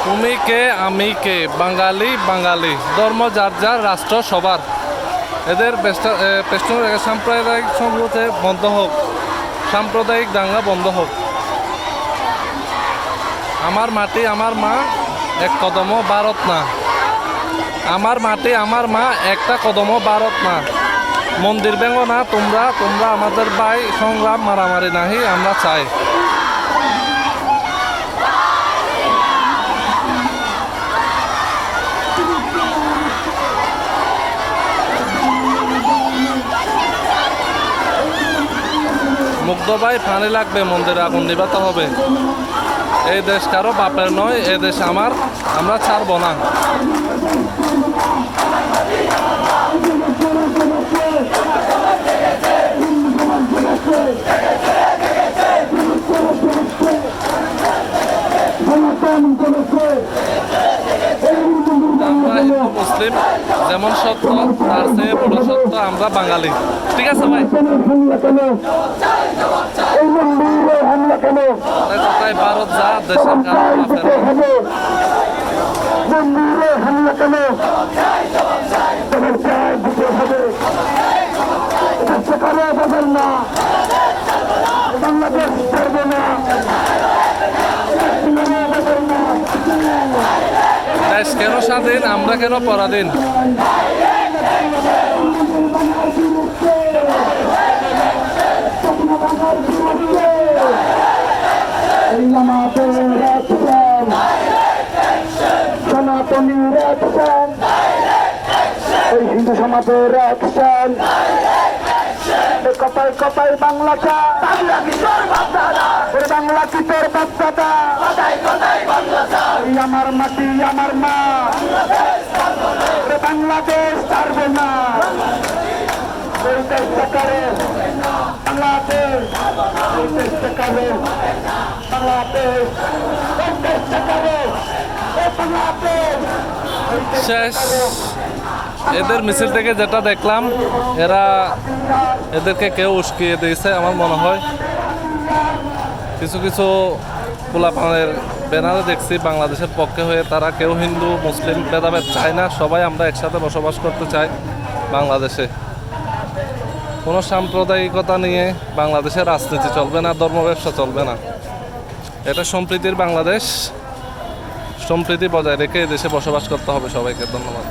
তুমি কে আমি কে, বাঙালি বাঙালি, ধর্ম যার যার, রাষ্ট্র সবার। এদের সাম্প্রদায়িক সংঘাতে বন্ধ হোক, সাম্প্রদায়িক দাঙ্গা বন্ধ হোক। আমার মাটি আমার মা, এক কদমও ভারত না। আমার মাটি আমার মা, একটা কদমও ভারত না। মন্দির ভেঙো না তোমরা, তোমরা আমাদের ভাই, সংগ্রাম মারামারি নাহি আমরা চাই। মুগ্ধ ভাই, পানি লাগবে, মন্দিরে আগুন নিভাতে হবে। এই দেশ কারো বাপের নয়, এই দেশ আমার, আমরা ছাড়বো না। আমরা হিন্দু মুসলিম যেমন সত্য, তার চেয়ে বড় সত্য আমরা বাঙালি। ঠিক আছে ভাই, কোথায় ভারত যা, দেশের কারো দেশ কেন স্বাধীন, আমরা কেন পরাধীন? হিন্দু সমাজের অ্যাকশন, কপাই কপাই বাংলা চা, বাংলা কি তোর বাচ্চাটা, বাংলা কি তোর বাচ্চাটা, আমার মাটি আমার মা, বাংলাদেশ ছাড়বে না। এই চেষ্টা করে বাংলাদেশ, এই চেষ্টা করে বাংলাদেশ, এই চেষ্টা করে বাংলাদেশ। শেষ। এদের মিছিল থেকে যেটা দেখলাম, এদেরকে কেউ উস্কিয়ে দিয়েছে আমার মনে হয়। কিছু কিছু পোলাপানের ব্যানারে দেখছি বাংলাদেশের পক্ষে হয়ে, তারা কেউ হিন্দু মুসলিম ভেদাভেদ চায় না, সবাই আমরা একসাথে বসবাস করতে চাই বাংলাদেশে। কোনো সাম্প্রদায়িকতা নিয়ে বাংলাদেশের রাজনীতি চলবে না, ধর্ম ব্যবসা চলবে না। এটা সম্প্রীতির বাংলাদেশ, সম্প্রীতি বজায় রেখে দেশে বসবাস করতে হবে সবাইকে। ধন্যবাদ।